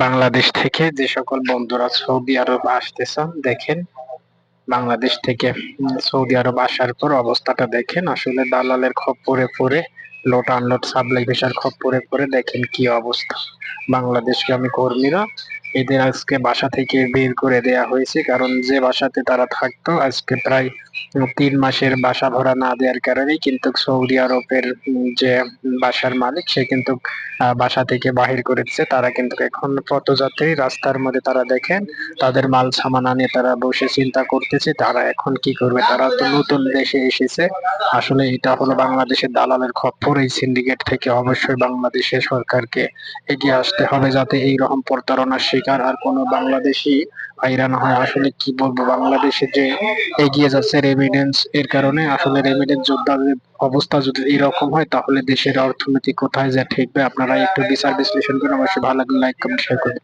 বাংলাদেশ থেকে যে সকল বন্ধুরা সৌদি আরব আসতে চান দেখেন, বাংলাদেশ থেকে সৌদি আরব আসার পর অবস্থাটা দেখেন, আসলে দালালের খপ্পরে পড়ে লোড আনলোড সাপ্লাই পেশার খপ্পরে পড়ে দেখেন কি অবস্থা। বাংলাদেশগামী কর্মীরা এদের আজকে বাসা থেকে বের করে দেয়া হয়েছে, কারণ যে বাসাতে তারা থাকতো আজকে প্রায় 3 মাসের বাসা ভাড়া না দেওয়ার কারণেই কিন্তু সৌদি আরবের যে বাসার মালিক সে কিন্তু বাসা থেকে বাহির করে দিচ্ছে। তারা কিন্তু এখন পথযাত্রী, রাস্তার মধ্যে তারা দেখেন তাদের মাল সামানা নিয়ে তারা বসে চিন্তা করতেছে তারা এখন কি করবে। তারা তো নতুন দেশে এসেছে, আসলে এটা হলো বাংলাদেশের দালালের খপ্পর। এই সিন্ডিকেট থেকে অবশ্যই বাংলাদেশের সরকারকে এগিয়ে আসতে হবে, যাতে এইরকম প্রতারণার শিকার আর কোনো বাংলাদেশি ভাইরা না হয়। আসলে কি বলবো, বাংলাদেশে যে এগিয়ে যাচ্ছে রেমিডেন্স এর কারণে, আসলে রেমিডেন্স যোদ্ধাদের অবস্থা যদি এরকম হয় তাহলে দেশের অর্থনীতি কোথায় যা ঠেকবে। আপনারা একটু বিচার বিশ্লেষণ করে অবশ্যই ভালো লাগলে লাইক কমেন্ট শেয়ার করবেন।